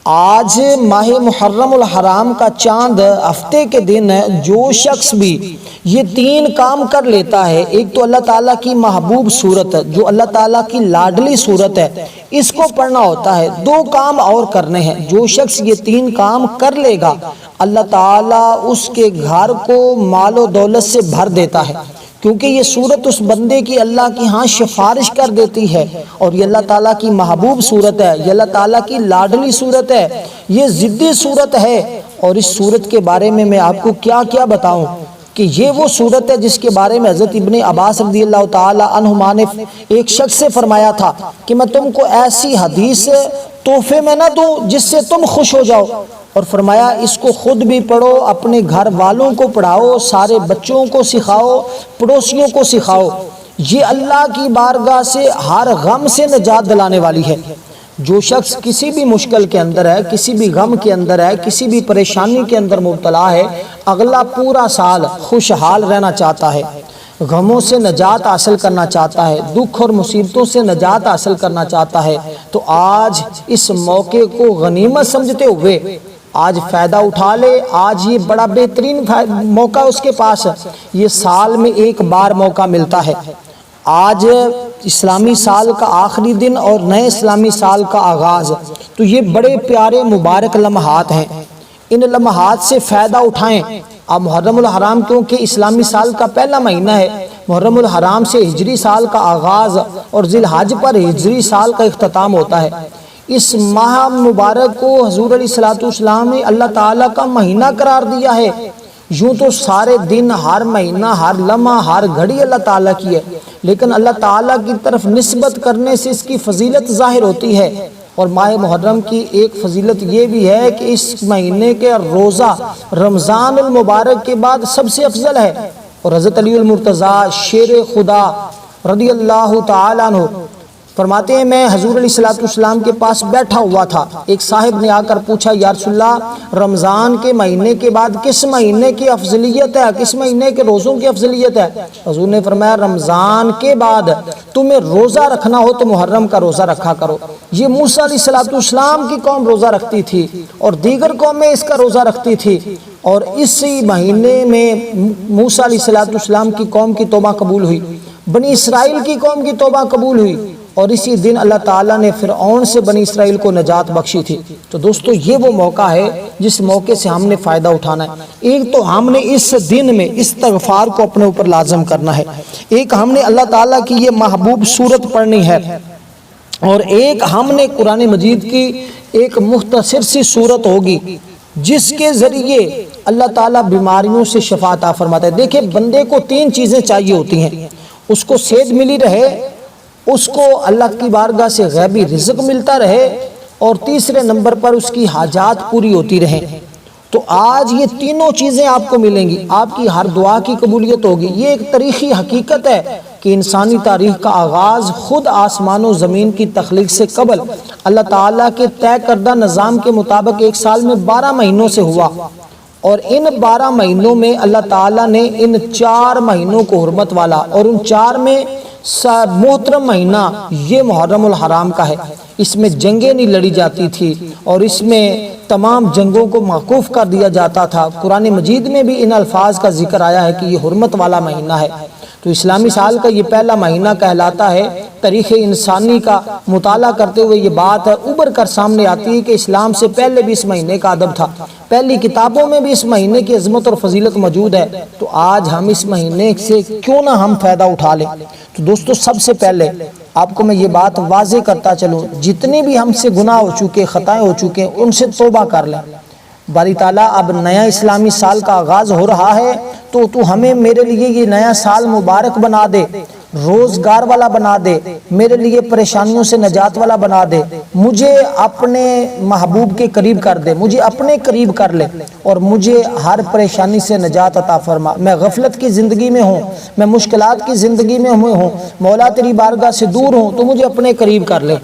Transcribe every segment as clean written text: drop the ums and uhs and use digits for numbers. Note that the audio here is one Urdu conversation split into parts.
آج ماہ محرم الحرام کا چاند ہفتے کے دن جو شخص بھی یہ تین کام کر لیتا ہے، ایک تو اللہ تعالیٰ کی محبوب صورت جو اللہ تعالیٰ کی لاڈلی صورت ہے اس کو پڑھنا ہوتا ہے، دو کام اور کرنے ہیں۔ جو شخص یہ تین کام کر لے گا اللہ تعالیٰ اس کے گھر کو مال و دولت سے بھر دیتا ہے، کیونکہ یہ صورت اس بندے کی اللہ کی ہاں سفارش کر دیتی ہے، اور یہ اللہ تعالیٰ کی محبوب صورت ہے، یہ اللہ تعالیٰ کی لاڈلی صورت ہے، یہ ضدی صورت ہے۔ اور اس صورت کے بارے میں آپ کو کیا کیا بتاؤں کہ یہ وہ صورت ہے جس کے بارے میں حضرت ابن عباس رضی اللہ تعالی عنہما نے ایک شخص سے فرمایا تھا کہ میں تم کو ایسی حدیث تحفے میں نہ دوں جس سے تم خوش ہو جاؤ، اور فرمایا اس کو خود بھی پڑھو، اپنے گھر والوں کو پڑھاؤ، سارے بچوں کو سکھاؤ، پڑوسیوں کو سکھاؤ، یہ اللہ کی بارگاہ سے ہر غم سے نجات دلانے والی ہے۔ جو شخص کسی بھی مشکل کے اندر ہے، کسی بھی غم کے اندر ہے، کسی بھی پریشانی کے اندر مبتلا ہے، اگلا پورا سال خوشحال رہنا چاہتا ہے، غموں سے نجات حاصل کرنا چاہتا ہے، دکھ اور مصیبتوں سے نجات حاصل کرنا چاہتا ہے، تو آج اس موقع کو غنیمت سمجھتے ہوئے آج فائدہ اٹھا لے۔ آج یہ بڑا بہترین موقع اس کے پاس، یہ سال میں ایک بار موقع ملتا ہے۔ آج اسلامی سال کا آخری دن اور نئے اسلامی سال کا آغاز، تو یہ بڑے پیارے مبارک لمحات ہیں، ان لمحات سے فائدہ اٹھائیں۔ اب محرم الحرام کیونکہ اسلامی سال کا پہلا مہینہ ہے، محرم الحرام سے ہجری سال کا آغاز اور ذی الحج پر ہجری سال کا اختتام ہوتا ہے۔ اس ماہ مبارک کو حضور علیہ الصلوۃ والسلام نے اللہ تعالیٰ کا مہینہ قرار دیا ہے۔ یوں تو سارے دن، ہر مہینہ، ہر لمحہ، ہر گھڑی اللہ تعالیٰ کی ہے، لیکن اللہ تعالیٰ کی طرف نسبت کرنے سے اس کی فضیلت ظاہر ہوتی ہے۔ اور ماہ محرم کی ایک فضیلت یہ بھی ہے کہ اس مہینے کے روزہ رمضان المبارک کے بعد سب سے افضل ہے۔ اور حضرت علی المرتضیٰ شیر خدا رضی اللہ تعالیٰ عنہ فرماتے ہیں میں حضور علیہ الصلوۃ والسلام کے پاس بیٹھا ہوا تھا، ایک صاحب نے آ کر پوچھا یا رسول اللہ رمضان کے مہینے کے بعد کس مہینے کی افضلیت ہے، کس مہینے کے روزوں کی افضلیت ہے؟ حضور نے فرمایا رمضان کے بعد تمہیں روزہ رکھنا ہو تو محرم کا روزہ رکھا کرو۔ یہ موسیٰ علیہ الصلوۃ والسلام کی قوم روزہ رکھتی تھی اور دیگر قومیں اس کا روزہ رکھتی تھی، اور اسی مہینے میں موسیٰ علیہ الصلوۃ والسلام کی قوم کی توبہ قبول ہوئی، بنی اسرائیل کی قوم کی توبہ قبول ہوئی، اور اسی دن اللہ تعالیٰ نے فرعون سے بنی اسرائیل کو نجات بخشی تھی۔ تو دوستو یہ وہ موقع ہے جس موقع سے ہم نے فائدہ اٹھانا ہے۔ ایک تو ہم نے اس دن میں استغفار کو اپنے اوپر لازم کرنا ہے، ایک ہم نے اللہ تعالیٰ کی یہ محبوب صورت پڑھنی ہے، اور ایک ہم نے قرآن مجید کی ایک مختصر سی صورت ہوگی جس کے ذریعے اللہ تعالیٰ بیماریوں سے شفا عطا فرماتا ہے۔ دیکھیں بندے کو تین چیزیں چاہیے ہوتی ہیں، اس کو صحت ملی رہے، اس کو اللہ کی بارگاہ سے غیبی رزق ملتا رہے، اور تیسرے نمبر پر اس کی حاجات پوری ہوتی رہیں۔ تو آج یہ تینوں چیزیں آپ کو ملیں گی، آپ کی ہر دعا کی قبولیت ہوگی۔ یہ ایک تاریخی حقیقت ہے کہ انسانی تاریخ کا آغاز خود آسمان و زمین کی تخلیق سے قبل اللہ تعالیٰ کے طے کردہ نظام کے مطابق ایک سال میں 12 مہینوں سے ہوا، اور ان 12 مہینوں میں اللہ تعالیٰ نے ان 4 مہینوں کو حرمت والا، اور ان 4 میں محترم مہینہ یہ محرم الحرام کا ہے۔ اس میں جنگیں نہیں لڑی جاتی تھی، اور اس میں تمام جنگوں کو موقوف کر دیا جاتا تھا۔ قرآن مجید میں بھی ان الفاظ کا ذکر آیا ہے کہ یہ حرمت والا مہینہ ہے۔ تو اسلامی سال کا یہ پہلا مہینہ کہلاتا ہے۔ تاریخ انسانی کا مطالعہ کرتے ہوئے یہ بات ابھر کر سامنے آتی ہے کہ اسلام سے پہلے بھی اس مہینے کا ادب تھا، پہلی کتابوں میں بھی اس مہینے کی عظمت اور فضیلت موجود ہے۔ تو آج ہم اس مہینے سے کیوں نہ ہم فائدہ اٹھا لیں۔ تو دوستو سب سے پہلے آپ کو میں یہ بات واضح کرتا چلوں، جتنے بھی ہم سے گناہ ہو چکے، خطائیں ہو چکے، ان سے توبہ کر لیں۔ باری تعالیٰ اب نیا اسلامی سال کا آغاز ہو رہا ہے، تو ہمیں میرے لیے یہ نیا سال مبارک بنا دے، روزگار والا بنا دے، میرے لیے پریشانیوں سے نجات والا بنا دے، مجھے اپنے محبوب کے قریب کر دے، مجھے اپنے قریب کر لے، اور مجھے ہر پریشانی سے نجات عطا فرما۔ میں غفلت کی زندگی میں ہوں، میں مشکلات کی زندگی میں ہوں، مولا تیری بارگاہ سے دور ہوں، تو مجھے اپنے قریب کر لے۔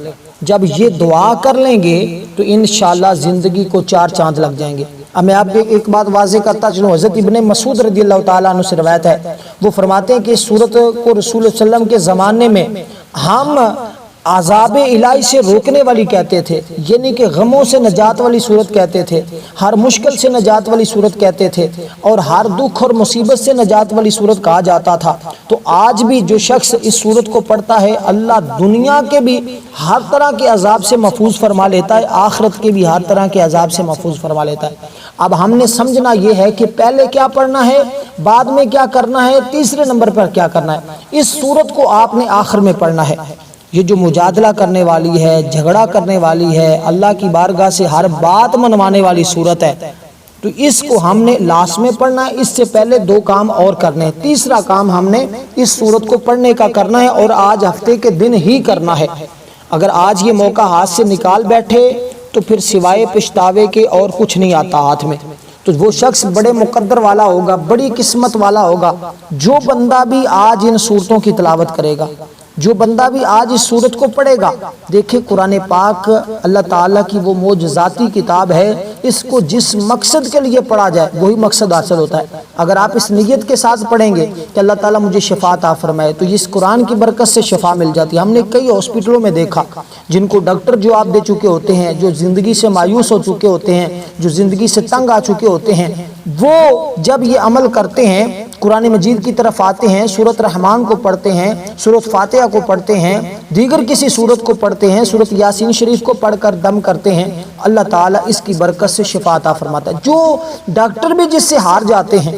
جب یہ دعا کر لیں گے تو انشاءاللہ زندگی کو 4 چاند لگ جائیں گے۔ اب میں آپ کو ایک بات واضح کرتا چلوں، حضرت ابن مسعود رضی اللہ تعالیٰ عنہ سے روایت ہے، وہ فرماتے ہیں کہ اس صورت کو رسول صلی اللہ علیہ وسلم کے زمانے میں ہم عذاب الہی سے روکنے والی کہتے تھے، یعنی کہ غموں سے نجات والی صورت کہتے تھے، ہر مشکل سے نجات والی صورت کہتے تھے، اور ہر دکھ اور مصیبت سے نجات والی صورت کہا جاتا تھا۔ تو آج بھی جو شخص اس صورت کو پڑھتا ہے، اللہ دنیا کے بھی ہر طرح کے عذاب سے محفوظ فرما لیتا ہے، آخرت کے بھی ہر طرح کے عذاب سے محفوظ فرما لیتا ہے۔ اب ہم نے سمجھنا یہ ہے کہ پہلے کیا پڑھنا ہے، بعد میں کیا کرنا ہے، تیسرے نمبر پر کیا کرنا ہے۔ اس صورت کو آپ نے آخر میں پڑھنا ہے۔ یہ جو مجادلہ کرنے والی ہے، جھگڑا کرنے والی ہے، اللہ کی بارگاہ سے ہر بات منوانے والی صورت ہے، تو اس کو ہم نے لاسٹ میں پڑھنا ہے۔ اس سے پہلے دو کام اور کرنے ہیں۔ تیسرا کام ہم نے اس صورت کو پڑھنے کا کرنا ہے، اور آج ہفتے کے دن ہی کرنا ہے۔ اگر آج یہ موقع ہاتھ سے نکال بیٹھے تو پھر سوائے پچھتاوے کے اور کچھ نہیں آتا ہاتھ میں۔ تو وہ شخص بڑے مقدر والا ہوگا، بڑی قسمت والا ہوگا، جو بندہ بھی آج ان صورتوں کی تلاوت کرے گا، جو بندہ بھی آج اس صورت کو پڑھے گا۔ دیکھیں قرآن پاک اللہ تعالیٰ کی وہ معجزاتی کتاب ہے، اس کو جس مقصد کے لیے پڑھا جائے وہی مقصد حاصل ہوتا ہے۔ اگر آپ اس نیت کے ساتھ پڑھیں گے کہ اللہ تعالیٰ مجھے شفا عطا فرمائے، تو اس قرآن کی برکت سے شفا مل جاتی ہے۔ ہم نے کئی ہاسپٹلوں میں دیکھا جن کو ڈاکٹر جواب دے چکے ہوتے ہیں، جو زندگی سے مایوس ہو چکے ہوتے ہیں، جو زندگی سے تنگ آ چکے ہوتے ہیں، وہ جب یہ عمل کرتے ہیں، قرآن مجید کی طرف آتے ہیں، سورۃ رحمان کو پڑھتے ہیں، سورۃ فاتحہ کو پڑھتے ہیں، دیگر کسی سورت کو پڑھتے ہیں، سورۃ یاسین شریف کو پڑھ کر دم کرتے ہیں، اللہ تعالیٰ اس کی برکت سے شفا عطا فرماتا ہے۔ جو ڈاکٹر بھی جس سے ہار جاتے ہیں،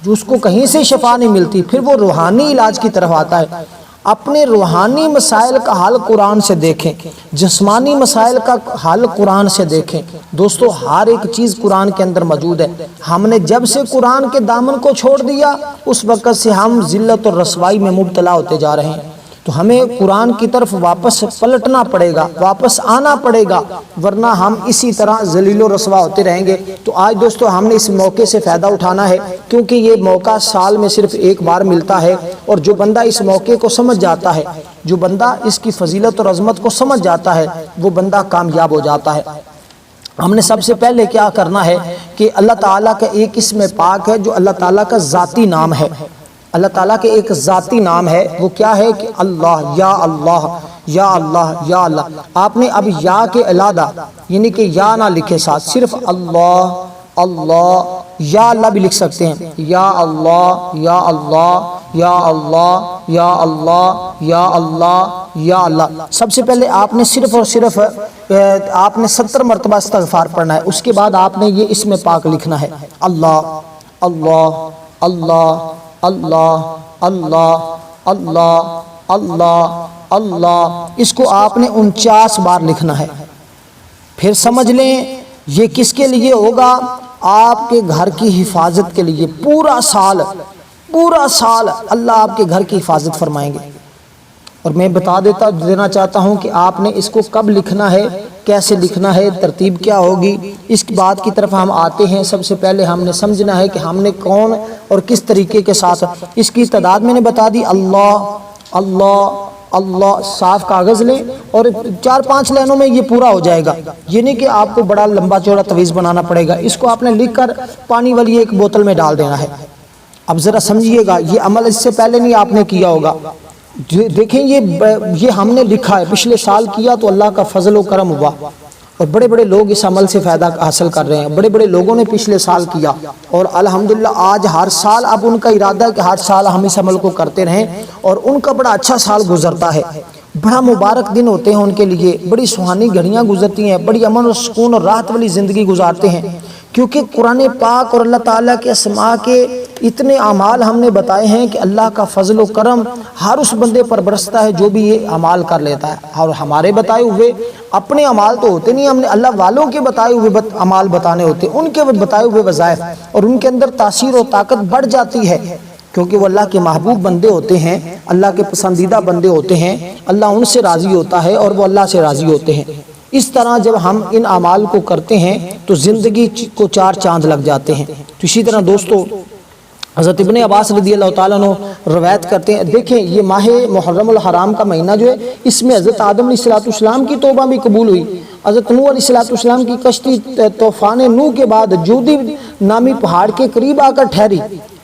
جو اس کو کہیں سے شفا نہیں ملتی، پھر وہ روحانی علاج کی طرف آتا ہے۔ اپنے روحانی مسائل کا حل قرآن سے دیکھیں، جسمانی مسائل کا حل قرآن سے دیکھیں۔ دوستو ہر ایک چیز قرآن کے اندر موجود ہے۔ ہم نے جب سے قرآن کے دامن کو چھوڑ دیا، اس وقت سے ہم ذلت اور رسوائی میں مبتلا ہوتے جا رہے ہیں۔ تو ہمیں قرآن کی طرف واپس پلٹنا پڑے گا، واپس آنا پڑے گا، ورنہ ہم اسی طرح ذلیل و رسوا ہوتے رہیں گے۔ تو آج دوستو ہم نے اس موقع سے فائدہ اٹھانا ہے، کیونکہ یہ موقع سال میں صرف ایک بار ملتا ہے، اور جو بندہ اس موقع کو سمجھ جاتا ہے، جو بندہ اس کی فضیلت اور عظمت کو سمجھ جاتا ہے، وہ بندہ کامیاب ہو جاتا ہے۔ ہم نے سب سے پہلے کیا کرنا ہے کہ اللہ تعالیٰ کا ایک اسم پاک ہے جو اللہ تعالیٰ کا ذاتی نام ہے۔ اللہ تعالیٰ کے ایک ذاتی نام ہے، وہ کیا ہے کہ اللہ، یا اللہ، یا اللہ، یا اللہ۔ آپ نے اب یا کے علیحدہ یعنی کہ یا نہ لکھے، ساتھ صرف اللہ، اللہ، یا اللہ بھی لکھ سکتے ہیں، یا اللہ، یا اللہ، یا اللہ، یا اللہ، یا اللہ، یا اللہ۔ سب سے پہلے آپ نے صرف اور صرف آپ نے 70 مرتبہ استغفار پڑھنا ہے۔ اس کے بعد آپ نے یہ اسم پاک لکھنا ہے، اللہ، اللہ، اللہ، اللہ، اللہ، اللہ، اللہ، اللہ۔ اس کو آپ نے 49 بار لکھنا ہے۔ پھر سمجھ لیں یہ کس کے لیے ہوگا؟ آپ کے گھر کی حفاظت کے لیے۔ پورا سال اللہ آپ کے گھر کی حفاظت فرمائیں گے۔ اور میں بتا دینا چاہتا ہوں کہ آپ نے اس کو کب لکھنا ہے، کیسے لکھنا ہے، ترتیب کیا ہوگی، اس بات کی طرف ہم آتے ہیں۔ سب سے پہلے ہم نے سمجھنا ہے کہ ہم نے کون اور کس طریقے کے ساتھ، اس کی تعداد میں نے بتا دی، اللہ، اللہ، اللہ۔ صاف کاغذ لیں اور 4-5 لائنوں میں یہ پورا ہو جائے گا، یہ نہیں کہ آپ کو بڑا لمبا چوڑا طویل بنانا پڑے گا۔ اس کو آپ نے لکھ کر پانی والی ایک بوتل میں ڈال دینا ہے۔ اب ذرا سمجھیے گا، یہ عمل اس سے پہلے نہیں آپ نے کیا ہوگا۔ دیکھیں یہ ہم نے لکھا ہے، پچھلے سال کیا تو اللہ کا فضل و کرم ہوا، اور بڑے بڑے لوگ اس عمل سے فائدہ حاصل کر رہے ہیں۔ بڑے بڑے لوگوں نے پچھلے سال کیا، اور الحمدللہ آج ہر سال اب ان کا ارادہ ہے کہ ہر سال ہم اس عمل کو کرتے رہیں، اور ان کا بڑا اچھا سال گزرتا ہے۔ بڑا مبارک دن ہوتے ہیں ان کے لیے، بڑی سہانی گھڑیاں گزرتی ہیں، بڑی امن اور سکون اور راحت والی زندگی گزارتے ہیں، کیونکہ قرآن پاک اور اللہ تعالیٰ کے اسماء کے اتنے اعمال ہم نے بتائے ہیں کہ اللہ کا فضل و کرم ہر اس بندے پر برستا ہے جو بھی یہ اعمال کر لیتا ہے۔ اور ہمارے بتائے ہوئے اپنے اعمال تو ہوتے نہیں، ہم نے اللہ والوں کے بتائے ہوئے اعمال بتانے ہوتے، ان کے بتائے ہوئے وظائف، اور ان کے اندر تاثیر و طاقت بڑھ جاتی ہے، کیونکہ وہ اللہ کے محبوب بندے ہوتے ہیں، اللہ کے پسندیدہ بندے ہوتے ہیں، اللہ ان سے راضی ہوتا ہے اور وہ اللہ سے راضی ہوتے ہیں۔ اس طرح جب ہم ان اعمال کو کرتے ہیں تو زندگی کو 4 چاند لگ جاتے ہیں۔ تو اسی طرح دوستو حضرت ابن عباس رضی اللہ تعالیٰ عنہ روایت کرتے ہیں، دیکھیں یہ ماہ محرم الحرام کا مہینہ جو ہے، اس میں حضرت آدم علیہ السلام کی توبہ بھی قبول ہوئی۔ حضرت نوح علیہ السلام کی کشتی طوفان نوح کے بعد جودی نامی پہاڑ کے قریب آ کر ٹھہری،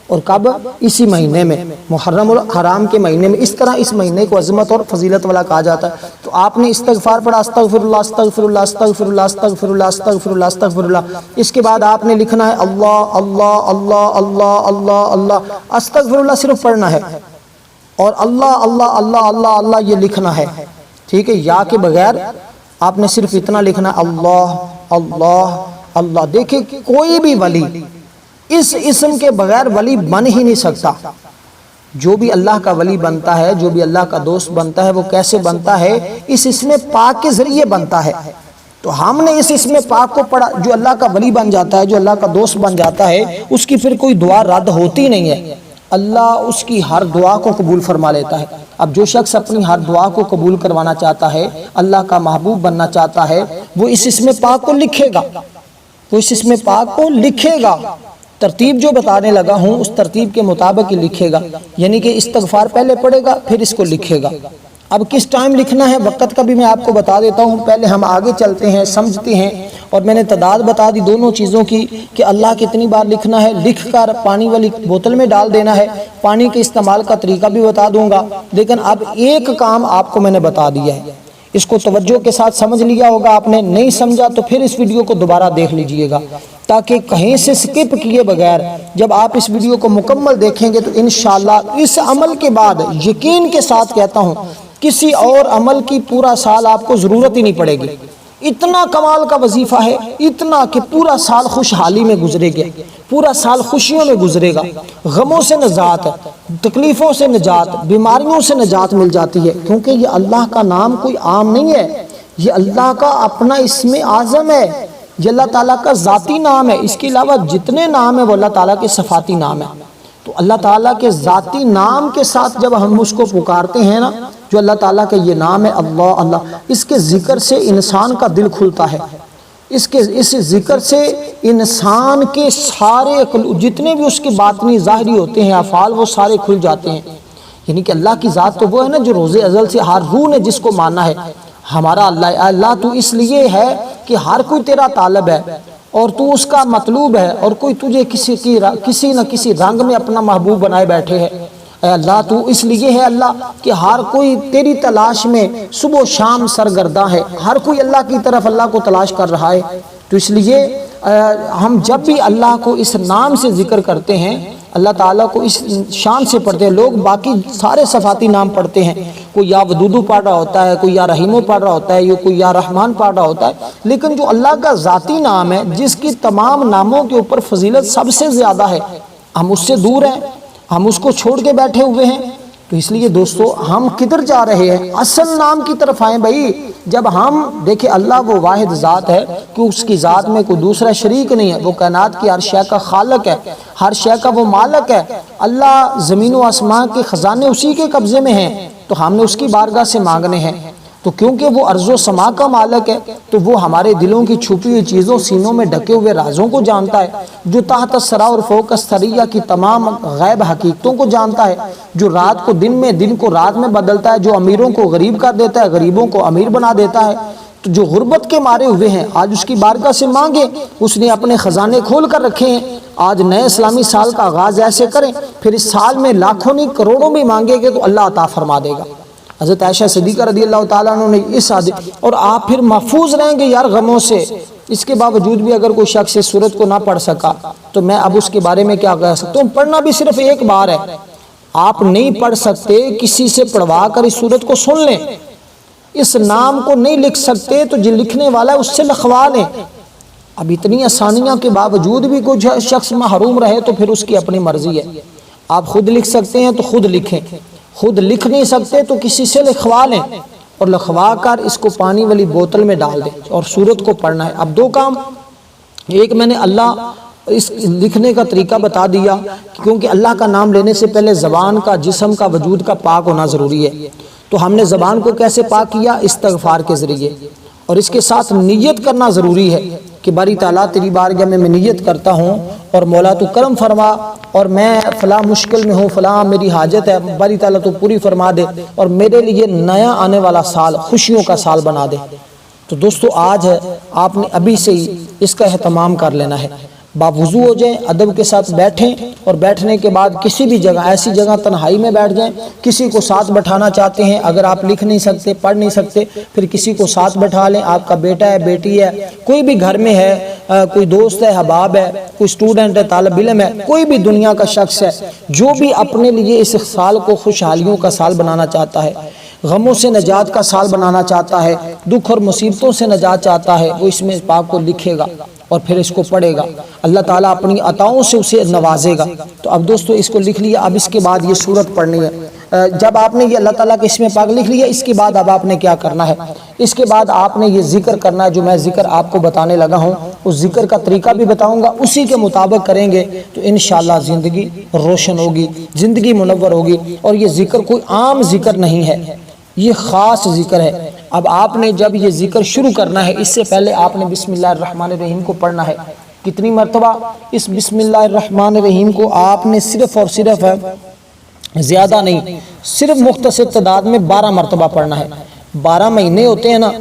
اور کب؟ اسی مہینے میں، محرم الحرام کے مہینے میں۔ اس طرح اس مہینے کو عظمت اور فضیلت والا کہا جاتا ہے۔ تو تو آپ نے استغفار پڑھا، استغفراللہ استغفراللہ استغفراللہ استغفراللہ استغفراللہ استغفراللہ، اس کے بعد آپ نے لکھنا ہے اللہ اللہ اللہ اللہ اللہ اللہ، استغفراللہ صرف پڑھنا ہے اور اللہ اللہ اللہ اللہ اللہ یہ لکھنا ہے، ٹھیک ہے، یا کے بغیر آپ نے صرف اتنا لکھنا ہے اللہ اللہ اللہ۔ دیکھیں کوئی بھی ولی اس اسم کے بغیر ولی بن ہی نہیں سکتا۔ جو بھی اللہ کا ولی بنتا ہے، جو بھی اللہ کا دوست بنتا ہے، وہ کیسے بنتا ہے؟ اس اسم پاک کے ذریعے بنتا ہے۔ تو ہم نے اس اسم پاک کو پڑھا، جو اللہ کا ولی بن جاتا ہے، جو اللہ کا دوست بن جاتا ہے، اس کی پھر کوئی دعا رد ہوتی نہیں ہے، اللہ اس کی ہر دعا کو قبول فرما لیتا ہے۔ اب جو شخص اپنی ہر دعا کو قبول کروانا چاہتا ہے، اللہ کا محبوب بننا چاہتا ہے، وہ اس اسم پاک کو لکھے گا، وہ اس اسم پاک کو لکھے گا، ترتیب جو بتانے لگا ہوں اس ترتیب کے مطابق ہی لکھے گا، یعنی کہ استغفار پہلے پڑھے گا پھر اس کو لکھے گا۔ اب کس ٹائم لکھنا ہے، وقت کا بھی میں آپ کو بتا دیتا ہوں، پہلے ہم آگے چلتے ہیں، سمجھتے ہیں، اور میں نے تعداد بتا دی دونوں چیزوں کی کہ اللہ کتنی بار لکھنا ہے، لکھ کر پانی والی بوتل میں ڈال دینا ہے، پانی کے استعمال کا طریقہ بھی بتا دوں گا، لیکن اب ایک کام آپ کو میں نے بتا دیا ہے، اس کو توجہ کے ساتھ سمجھ لیا ہوگا آپ نے، نہیں سمجھا تو پھر اس ویڈیو کو دوبارہ دیکھ لیجئے گا، تاکہ کہیں سے سکپ کیے بغیر جب آپ اس ویڈیو کو مکمل دیکھیں گے تو انشاءاللہ اس عمل کے بعد یقین کے ساتھ کہتا ہوں کسی اور عمل کی پورا سال آپ کو ضرورت ہی نہیں پڑے گی۔ اتنا کمال کا وظیفہ ہے، اتنا کہ پورا سال خوشحالی میں گزرے گا، پورا سال خوشیوں میں گزرے گا، غموں سے نجات، تکلیفوں سے نجات، بیماریوں سے نجات مل جاتی ہے، کیونکہ یہ اللہ کا نام کوئی عام نہیں ہے، یہ اللہ کا اپنا اسم اعظم ہے، یہ اللہ تعالیٰ کا ذاتی نام ہے، اس کے علاوہ جتنے نام ہیں وہ اللہ تعالیٰ کے صفاتی نام ہیں۔ تو اللہ تعالیٰ کے ذاتی نام کے ساتھ جب ہم اس کو پکارتے ہیں نا، جو اللہ تعالیٰ کا یہ نام ہے اللہ اللہ، اس کے ذکر سے انسان کا دل کھلتا ہے، اس ذکر سے انسان کے سارے جتنے بھی اس کے باطنی ظاہری ہوتے ہیں افعال وہ سارے کھل جاتے ہیں، یعنی کہ اللہ کی ذات تو وہ ہے نا جو روز ازل سے ہر روح نے جس کو مانا ہے، ہمارا اللہ اللہ تو اس لیے ہے کہ ہر کوئی تیرا طالب ہے اور تو اس کا مطلوب ہے، اور کوئی تجھے کسی نہ کسی رنگ میں اپنا محبوب بنائے بیٹھے ہے۔ اے اللہ تو اس لیے ہے اللہ کہ ہر کوئی تیری تلاش میں صبح و شام سرگرداں ہے، ہر کوئی اللہ کی طرف اللہ کو تلاش کر رہا ہے، تو اس لیے ہم جب بھی اللہ کو اس نام سے ذکر کرتے ہیں، اللہ تعالیٰ کو اس شان سے پڑھتے ہیں۔ لوگ باقی سارے صفاتی نام پڑھتے ہیں، کوئی یا ودودو پڑھ رہا ہوتا ہے، کوئی یا رحیمو پڑھ رہا ہوتا ہے، کوئی یا رحمان پڑھ رہا ہوتا ہے، لیکن جو اللہ کا ذاتی نام ہے جس کی تمام ناموں کے اوپر فضیلت سب سے زیادہ ہے، ہم اس سے دور ہیں، ہم اس کو چھوڑ کے بیٹھے ہوئے ہیں۔ تو اس لیے دوستو ہم کدھر جا رہے ہیں؟ اصل نام کی طرف آئیں بھائی۔ جب ہم دیکھیں اللہ وہ واحد ذات ہے کہ اس کی ذات میں کوئی دوسرا شریک نہیں ہے، وہ کائنات کی ہر شے کا خالق ہے، ہر شے کا وہ مالک ہے، اللہ زمین و آسمان کے خزانے اسی کے قبضے میں ہیں، تو ہم نے اس کی بارگاہ سے مانگنے ہیں۔ تو کیونکہ وہ ارض و سما کا مالک ہے تو وہ ہمارے دلوں کی چھپی ہوئی چیزوں، سینوں میں ڈھکے ہوئے رازوں کو جانتا ہے، جو تحت الثری اور فوق الثری کی تمام غیب حقیقتوں کو جانتا ہے، جو رات کو دن میں، دن کو رات میں بدلتا ہے، جو امیروں کو غریب کر دیتا ہے، غریبوں کو امیر بنا دیتا ہے۔ تو جو غربت کے مارے ہوئے ہیں آج اس کی بارگاہ سے مانگیں، اس نے اپنے خزانے کھول کر رکھے ہیں۔ آج نئے اسلامی سال کا آغاز ایسے کریں، پھر اس سال میں لاکھوں نہیں کروڑوں بھی مانگیں گے تو اللہ عطا فرما دے گا۔ حضرت عائشہ صدیقہ رضی اللہ تعالیٰ عنہ نے اس حدیث، اور آپ پھر محفوظ رہیں گے یار غموں سے۔ اس کے باوجود بھی اگر کوئی شخص اس سورت کو نہ پڑھ سکا تو میں اب اس کے بارے میں کیا کہہ سکتا ہوں؟ پڑھنا بھی صرف ایک بار ہے، آپ نہیں پڑھ سکتے، کسی سے پڑھوا کر اس سورت کو سن لیں۔ اس نام کو نہیں لکھ سکتے تو جو لکھنے والا ہے اس سے لکھوا لیں۔ اب اتنی آسانیاں کے باوجود بھی کوئی شخص محروم رہے تو پھر اس کی اپنی مرضی ہے۔ آپ خود لکھ سکتے ہیں تو خود لکھیں، خود لکھ نہیں سکتے تو کسی سے لکھوا لیں، اور لکھوا کر اس کو پانی والی بوتل میں ڈال دیں اور سورت کو پڑھنا ہے۔ اب دو کام، ایک میں نے اللہ اس لکھنے کا طریقہ بتا دیا کیونکہ اللہ کا نام لینے سے پہلے زبان کا، جسم کا، وجود کا پاک ہونا ضروری ہے۔ تو ہم نے زبان کو کیسے پاک کیا؟ استغفار کے ذریعے، اور اس کے ساتھ نیت کرنا ضروری ہے کہ باری تعالیٰ تیری بارگاہ میں نیت کرتا ہوں اور مولا تو کرم فرما، اور میں فلاں مشکل میں ہوں، فلاں میری حاجت ہے، باری تعالیٰ تو پوری فرما دے، اور میرے لیے نیا آنے والا سال خوشیوں کا سال بنا دے۔ تو دوستو آج آپ نے ابھی سے ہی اس کا اہتمام کر لینا ہے۔ باوضو ہو جائیں، ادب کے ساتھ بیٹھیں، اور بیٹھنے کے بعد کسی بھی جگہ، ایسی جگہ تنہائی میں بیٹھ جائیں، کسی کو ساتھ بٹھانا چاہتے ہیں، اگر آپ لکھ نہیں سکتے، پڑھ نہیں سکتے، پھر کسی کو ساتھ بٹھا لیں، آپ کا بیٹا ہے، بیٹی ہے، کوئی بھی گھر میں ہے، کوئی دوست ہے، احباب ہے، کوئی اسٹوڈنٹ ہے، طالب علم ہے، کوئی بھی دنیا کا شخص ہے جو بھی اپنے لیے اس سال کو خوشحالیوں کا سال بنانا چاہتا ہے، غموں سے نجات کا سال بنانا چاہتا ہے، دکھ اور مصیبتوں سے نجات چاہتا ہے، وہ اس میں پاک کو لکھے گا اور پھر اس کو پڑھے گا، اللہ تعالیٰ اپنی عطاؤں سے اسے نوازے گا۔ تو اب دوستو اس کو لکھ لیا، اب اس کے بعد یہ سورت پڑھنی ہے۔ جب آپ نے یہ اللہ تعالیٰ کے اسم پاک لکھ لیا، اس کے بعد اب آپ نے کیا کرنا ہے؟ اس کے بعد آپ نے یہ ذکر کرنا ہے جو میں ذکر آپ کو بتانے لگا ہوں، اس ذکر کا طریقہ بھی بتاؤں گا، اسی کے مطابق کریں گے تو انشاءاللہ زندگی روشن ہوگی، زندگی منور ہوگی۔ اور یہ ذکر کوئی عام ذکر نہیں ہے، یہ خاص ذکر ہے۔ اب آپ نے جب یہ ذکر شروع کرنا ہے، اس سے پہلے آپ نے بسم اللہ الرحمن الرحیم کو پڑھنا ہے۔ کتنی مرتبہ؟ اس بسم اللہ الرحمن الرحیم کو آپ نے صرف اور صرف زیادہ نہیں، صرف مختصر تعداد میں 12 مرتبہ پڑھنا ہے۔ 12 مہینے ہوتے ہیں نا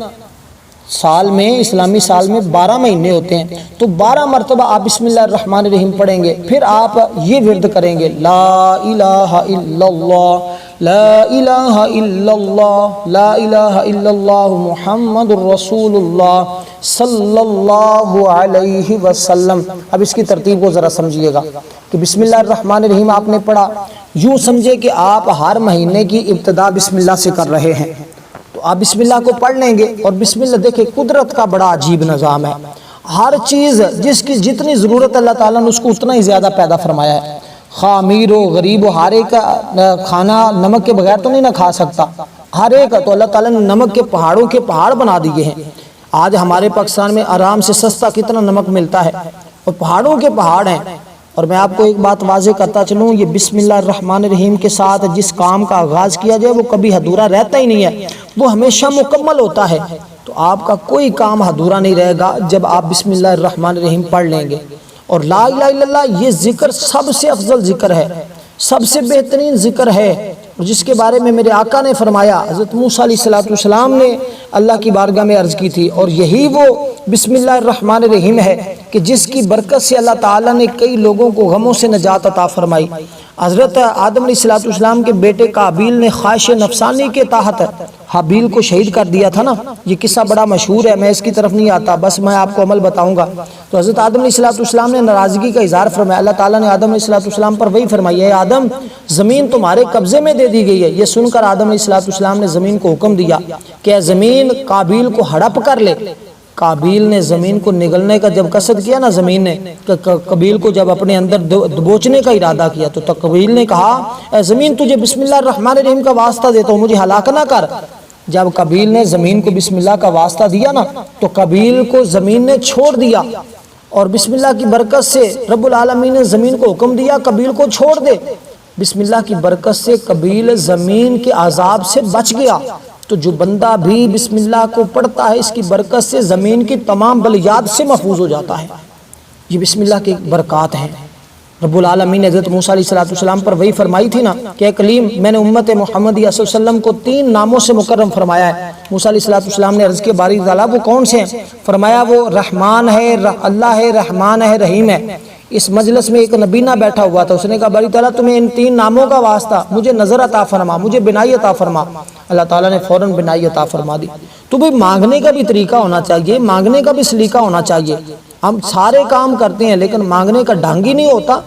سال میں، اسلامی سال میں 12 مہینے ہوتے ہیں، تو 12 مرتبہ آپ بسم اللہ الرحمن الرحیم پڑھیں گے۔ پھر آپ یہ ورد کریں گے، لا الہ الا اللہ، لا الہ الا اللہ، لا الہ الا اللہ محمد الرسول اللہ صلی اللہ علیہ وسلم۔ اب اس کی ترتیب کو ذرا سمجھیے گا کہ بسم اللہ الرحمن الرحیم آپ نے پڑھا، یوں سمجھے کہ آپ ہر مہینے کی ابتدا بسم اللہ سے کر رہے ہیں، تو آپ بسم اللہ کو پڑھ لیں گے۔ اور بسم اللہ، دیکھیں قدرت کا بڑا عجیب نظام ہے، ہر چیز جس کی جتنی ضرورت اللہ تعالیٰ نے اس کو اتنا ہی زیادہ پیدا فرمایا ہے۔ خواہ امیر ہو غریب ہو، ہر ایک کا کھانا نمک کے بغیر تو نہیں نہ کھا سکتا، ہر ایک تو اللہ تعالیٰ نے نمک کے پہاڑوں کے پہاڑ بنا دیے ہیں۔ آج ہمارے پاکستان میں آرام سے سستا کتنا نمک ملتا ہے، اور پہاڑوں کے پہاڑ ہیں۔ اور میں آپ کو ایک بات واضح کرتا چلوں، یہ بسم اللہ الرحمن الرحیم کے ساتھ جس کام کا آغاز کیا جائے وہ کبھی ادھورا رہتا ہی نہیں ہے، وہ ہمیشہ مکمل ہوتا ہے۔ تو آپ کا کوئی کام ادھورا نہیں رہے گا جب آپ بسم اللہ الرحمن الرحیم پڑھ لیں گے۔ اور لا الہ الا اللہ یہ ذکر سب سے افضل ذکر ہے، سب سے بہترین ذکر ہے، جس کے بارے میں میرے آقا نے فرمایا، حضرت موسیٰ علیہ السلام نے اللہ کی بارگاہ میں عرض کی تھی، اور یہی وہ بسم اللہ الرحمن الرحیم ہے کہ جس کی برکت سے اللہ تعالیٰ نے کئی لوگوں کو غموں سے نجات عطا فرمائی۔ حضرت آدم علیہ السلام کے بیٹے قابیل نے خواہش نفسانی کے تحت حابیل کو شہید کر دیا تھا نا، یہ قصہ بڑا مشہور ہے، میں اس کی طرف نہیں آتا، بس میں آپ کو عمل بتاؤں گا۔ تو حضرت آدم علیہ السلام نے ناراضگی کا اظہار فرمایا، اللہ تعالیٰ نے آدم علیہ السلام پر وہی فرمائی، اے آدم زمین تمہارے قبضے میں دے دی گئی ہے۔ یہ سن کر آدم علیہ السلام نے زمین کو حکم دیا کہ اے زمین قابیل کو ہڑپ کر لے۔ قابیل نے زمین کو نگلنے کا جب قصد کیا نا، زمین نے قابیل کو جب اپنے اندر دبوچنے کا ارادہ کیا، تو قابیل نے کہا اے زمین تجھے بسم اللہ الرحمن الرحیم کا واسطہ دیتا ہوں، مجھے ہلاک نہ کر۔ جب قابیل نے زمین کو بسم اللہ کا واسطہ دیا نا، تو قابیل کو زمین نے چھوڑ دیا، اور بسم اللہ کی برکت سے رب العالمین نے زمین کو حکم دیا قابیل کو چھوڑ دے۔ بسم اللہ کی برکت سے قابیل زمین کے عذاب سے بچ گیا۔ تو جو بندہ بھی بسم اللہ کو پڑھتا ہے، اس کی برکت سے زمین کی تمام بلیات سے محفوظ ہو جاتا ہے۔ یہ بسم اللہ کی برکات ہیں۔ رب العالمین نے حضرت موسیٰ علیہ السلام پر وہی فرمائی تھی نا کہ اے کلیم، میں نے امت محمدیہ صلی اللہ علیہ وسلم کو 3 ناموں سے مکرم فرمایا ہے۔ موسیٰ علیہ السلام نے عرض کیا باری تعالیٰ وہ کون سے ہیں؟ فرمایا وہ رحمان ہے، اللہ ہے، رحمان ہے، رحیم ہے۔ اس مجلس میں ایک نبینہ بیٹھا ہوا تھا، اس نے کہا باری تعالیٰ تمہیں ان 3 ناموں کا واسطہ، مجھے نظر عطا فرما، مجھے بینائی عطا فرما۔ اللہ تعالیٰ نے فوراً بینائی عطا فرما دی۔ تو بھئی مانگنے کا بھی طریقہ ہونا چاہیے، مانگنے کا بھی سلیقہ ہونا چاہیے۔ ہم سارے کام کرتے ہیں لیکن مانگنے کا ڈھنگ ہی نہیں ہوتا۔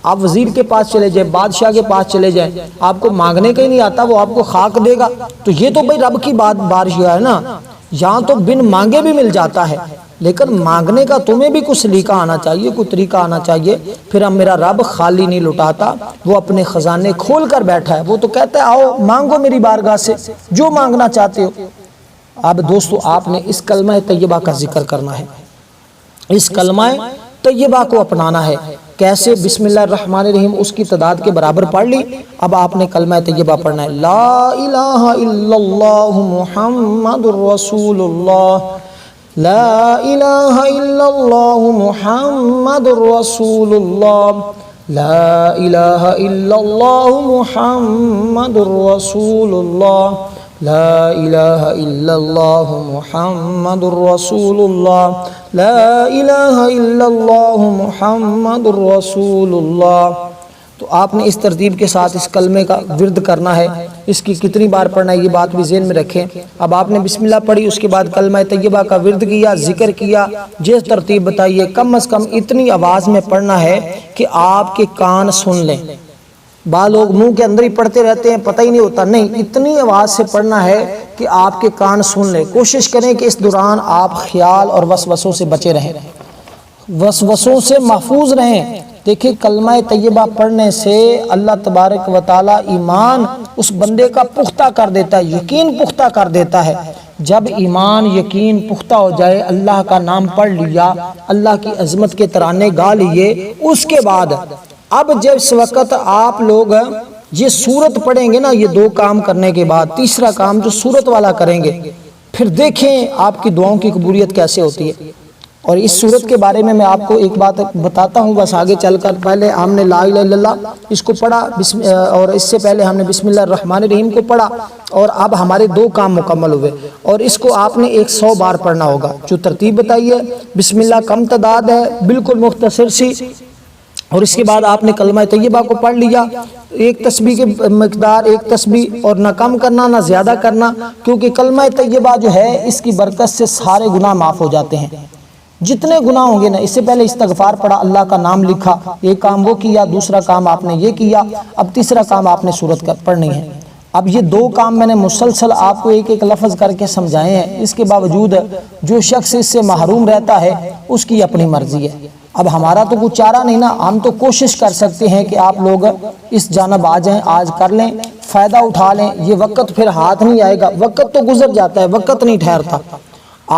آپ وزیر کے پاس چلے جائیں، بادشاہ کے پاس چلے جائیں، آپ کو مانگنے کا ہی نہیں آتا، وہ آپ کو خاک دے گا۔ تو یہ تو بھئی رب کی بارش ہے نا، یہاں تو بن مانگے بھی مل جاتا ہے، لیکن مانگنے کا تمہیں بھی کچھ سلیقہ آنا چاہیے، کوئی طریقہ آنا چاہیے۔ پھر اب میرا رب خالی نہیں لٹاتا، وہ اپنے خزانے کھول کر بیٹھا ہے، وہ تو کہتا ہے آؤ مانگو میری بارگاہ سے جو مانگنا چاہتے ہو۔ اب دوستو آپ نے اس کلمہ طیبہ کا ذکر کرنا ہے، اس کلمہ طیبہ کو اپنانا ہے۔ کیسے؟ بسم اللہ الرحمن الرحیم اس کی تعداد کے برابر پڑھ لی، اب آپ نے کلمہ طیبہ پڑھنا ہے، لا الہ الا اللہ محمد الرسول اللہ، لا الہ الا اللہ محمد الرسول اللہ، لا الہ الا اللہ محمد الرسول اللہ، لا الہ الا اللہ محمد الرسول اللہ، لا الہ الا اللہ محمد الرسول اللہ۔ تو آپ نے اس ترتیب کے ساتھ اس کلمے کا ورد کرنا ہے۔ اس کی کتنی بار پڑھنا ہے یہ بات بھی ذہن میں رکھیں۔ اب آپ نے بسم اللہ پڑھی، اس کے بعد کلمہ طیبہ کا ورد کیا، ذکر کیا، جس ترتیب بتائیے کم از کم اتنی آواز میں پڑھنا ہے کہ آپ کے کان سن لیں۔ بعض لوگ منہ کے اندر ہی پڑھتے رہتے ہیں، پتہ ہی نہیں ہوتا، نہیں، اتنی آواز سے پڑھنا ہے کہ آپ کے کان سن لیں۔ کوشش کریں کہ اس دوران آپ خیال اور وسوسوں سے بچے رہیں، وسوسوں سے محفوظ رہیں۔ دیکھیں کلمہ طیبہ پڑھنے سے اللہ تبارک و تعالی ایمان اس بندے کا پختہ کر دیتا ہے، یقین پختہ کر دیتا ہے۔ جب ایمان یقین پختہ ہو جائے، اللہ کا نام پڑھ لیا، اللہ کی عظمت کے ترانے گا لیے، اس کے بعد اب جس وقت آپ لوگ یہ سورت پڑھیں گے نا، یہ دو کام کرنے کے بعد تیسرا کام جو سورت والا کریں گے، پھر دیکھیں آپ کی دعاؤں کی قبولیت کیسے ہوتی ہے۔ اور اس سورت کے بارے میں آپ کو ایک بات بتاتا ہوں بس آگے چل کر۔ پہلے ہم نے لا الہ الا اللہ اس کو پڑھا، اور اس سے پہلے ہم نے بسم اللہ الرحمن الرحیم کو پڑھا، اور اب ہمارے دو کام مکمل ہوئے، اور اس کو آپ نے 100 بار پڑھنا ہوگا۔ جو ترتیب بتائیے، بسم اللہ کم تعداد ہے، بالکل مختصر سی، اور اس کے بعد آپ نے کلمہ طیبہ کو پڑھ لیا، ایک تسبیح کے مقدار، ایک تسبیح، اور نہ کم کرنا نہ زیادہ کرنا، کیونکہ کلمہ طیبہ جو ہے اس کی برکت سے سارے گناہ معاف ہو جاتے ہیں۔ جتنے گناہ ہوں گے نا، اس سے پہلے استغفار پڑھا، اللہ کا نام لکھا، ایک کام وہ کیا، دوسرا کام آپ نے یہ کیا، اب تیسرا کام آپ نے سورت پڑھنی ہے۔ اب یہ دو کام میں نے مسلسل آپ کو ایک ایک لفظ کر کے سمجھائے ہیں، اس کے باوجود جو شخص اس سے محروم رہتا ہے اس کی اپنی مرضی ہے۔ اب ہمارا تو کوئی چارہ نہیں نا، ہم تو کوشش کر سکتے ہیں کہ آپ لوگ اس جانب آ جائیں، آج کر لیں، فائدہ اٹھا لیں۔ یہ وقت پھر ہاتھ نہیں آئے گا، وقت تو گزر جاتا ہے، وقت نہیں ٹھہرتا۔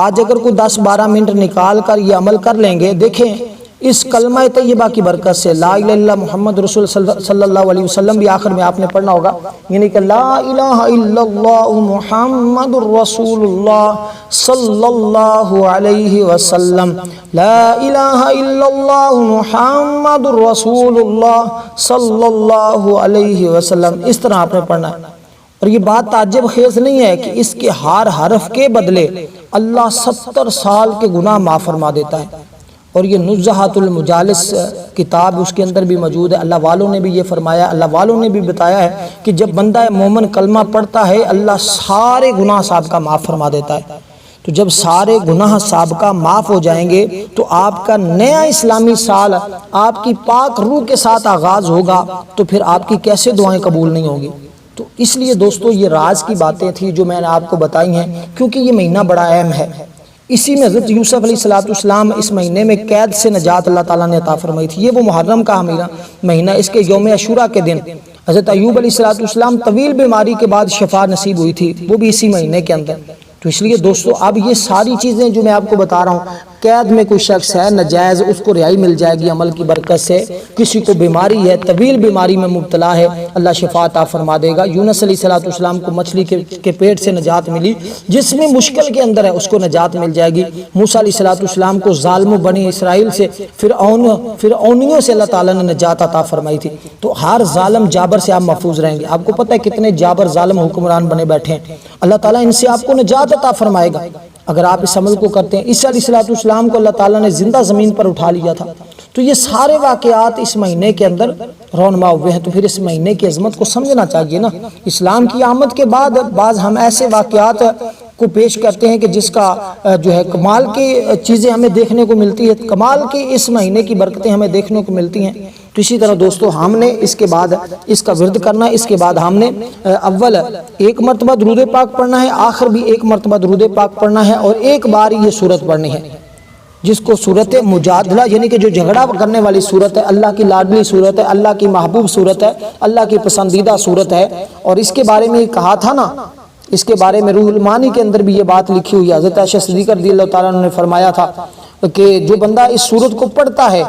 آج اگر کوئی 10-12 منٹ نکال کر یہ عمل کر لیں گے، دیکھیں اس کلمہ طیبہ کی برکت سے لا الہ الا اللہ محمد رسول صلی اللہ علیہ وسلم بھی آخر میں آپ نے پڑھنا ہوگا، یعنی کہ لا الہ الا اللہ محمد رسول اللہ صلی اللہ علیہ وسلم، لا الہ الا اللہ محمد رسول اللہ صلی اللہ علیہ وسلم، اس طرح آپ نے پڑھنا ہے۔ اور یہ بات تعجب خیز نہیں ہے کہ اس کے ہر حرف کے بدلے اللہ 70 سال کے گناہ معاف فرما دیتا ہے۔ اور یہ نزہۃ المجالس کتاب اس کے اندر بھی موجود ہے۔ اللہ والوں نے بھی یہ فرمایا، اللہ والوں نے بھی بتایا ہے کہ جب بندہ مومن کلمہ پڑھتا ہے، اللہ سارے گناہ سابقہ معاف فرما دیتا ہے۔ تو جب سارے گناہ سابقہ معاف ہو جائیں گے تو آپ کا نیا اسلامی سال آپ کی پاک روح کے ساتھ آغاز ہوگا، تو پھر آپ کی کیسے دعائیں قبول نہیں ہوں گی۔ تو اس لیے دوستو یہ راز کی باتیں تھیں جو میں نے آپ کو بتائی ہیں، کیونکہ یہ مہینہ بڑا اہم ہے۔ اسی میں حضرت یوسف علیہ السلام اس مہینے میں قید سے نجات اللہ تعالیٰ نے عطا فرمائی تھی۔ یہ وہ محرم کا مہینہ، اس کے یوم عاشوراء کے دن حضرت ایوب علیہ السلام طویل بیماری کے بعد شفا نصیب ہوئی تھی، وہ بھی اسی مہینے کے اندر۔ تو اس لیے دوستو اب یہ ساری چیزیں جو میں آپ کو بتا رہا ہوں، قید میں کوئی شخص ہے ناجائز، اس کو رہائی مل جائے گی عمل کی برکت سے۔ کسی کو بیماری ہے، طویل بیماری میں مبتلا ہے، اللہ شفا عطا فرما دے گا۔ یونس علیہ السلام کو مچھلی کے پیٹ سے نجات ملی، جس میں مشکل کے اندر ہے اس کو نجات مل جائے گی۔ موسیٰ علیہ السلام کو ظالم بنی اسرائیل سے، فرعونیوں سے اللہ تعالیٰ نے نجات عطا فرمائی تھی۔ تو ہر ظالم جابر سے آپ محفوظ رہیں گے۔ آپ کو پتہ ہے کتنے جابر ظالم حکمران بنے بیٹھے ہیں، اللہ تعالیٰ ان سے آپ کو نجات عطا فرمائے گا اگر آپ اس عمل کو کرتے ہیں۔ عیسیٰ علیہ السلام کو اللہ تعالیٰ نے زندہ زمین پر اٹھا لیا تھا۔ تو یہ سارے واقعات اس مہینے کے اندر رونما ہوئے ہیں، تو پھر اس مہینے کی عظمت کو سمجھنا چاہیے نا۔ اسلام کی آمد کے بعد بعض ہم ایسے واقعات کو پیش کرتے ہیں کہ جس کا جو ہے کمال کی چیزیں ہمیں دیکھنے کو ملتی ہے، کمال کی اس مہینے کی برکتیں ہمیں دیکھنے کو ملتی ہیں۔ تو اسی طرح دوستو ہم نے اس کے بعد اس کا ورد کرنا ہے۔ اس کے بعد ہم نے اول 1 مرتبہ درود پاک پڑھنا ہے، آخر بھی 1 مرتبہ درود پاک پڑھنا ہے، اور ایک بار یہ سورت پڑھنی ہے جس کو سورت مجادلہ، یعنی کہ جو جھگڑا کرنے والی سورت ہے، اللہ کی لاڈلی سورت ہے، اللہ کی محبوب سورت ہے، اللہ کی پسندیدہ سورت ہے۔ اور اس کے بارے میں کہا تھا نا، اس کے بارے میں روح المعانی کے اندر بھی یہ بات لکھی ہوئی ہے۔ حضرت عائشہ صدیقہ رضی اللہ تعالیٰ نے فرمایا تھا کہ جو بندہ اس سورت کو پڑھتا ہے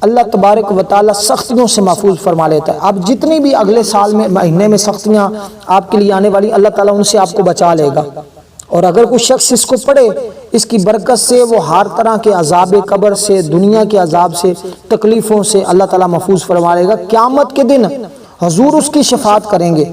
اللہ تبارک و تعالیٰ سختیوں سے محفوظ فرما لیتا ہے۔ اب جتنی بھی اگلے سال میں مہینے میں سختیاں آپ کے لیے آنے والی، اللہ تعالیٰ ان سے آپ کو بچا لے گا۔ اور اگر کوئی شخص اس کو پڑھے، اس کی برکت سے وہ ہر طرح کے عذاب قبر سے، دنیا کے عذاب سے، تکلیفوں سے اللہ تعالیٰ محفوظ فرما لے گا۔ قیامت کے دن حضور اس کی شفاعت کریں گے،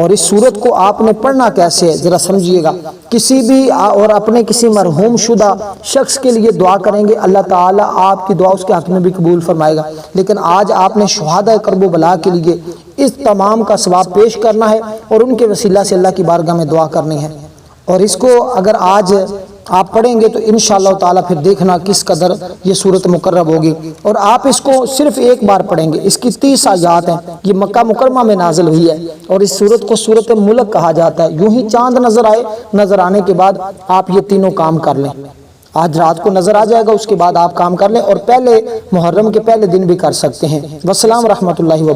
اور اس صورت کو آپ نے پڑھنا کیسے ہے ذرا سمجھیے گا. کسی بھی اور اپنے کسی مرحوم شدہ شخص کے لیے دعا کریں گے اللہ تعالیٰ آپ کی دعا اس کے حق میں بھی قبول فرمائے گا. لیکن آج آپ نے شہداء کرب و بلا کے لیے اس تمام کا ثواب پیش کرنا ہے اور ان کے وسیلہ سے اللہ کی بارگاہ میں دعا کرنی ہے. اور اس کو اگر آج آپ پڑھیں گے تو انشاءاللہ تعالیٰ پھر دیکھنا کس قدر یہ صورت مقرب ہوگی. اور آپ اس کو صرف ایک بار پڑھیں گے. اس کی 30 آیات ہیں. یہ مکہ مکرمہ میں نازل ہوئی ہے اور اس صورت کو صورت ملک کہا جاتا ہے. یوں ہی چاند نظر آنے کے بعد آپ یہ تینوں کام کر لیں. آج رات کو نظر آ جائے گا، اس کے بعد آپ کام کر لیں اور پہلے محرم کے پہلے دن بھی کر سکتے ہیں. والسلام ورحمۃ اللہ وبرکاتہ.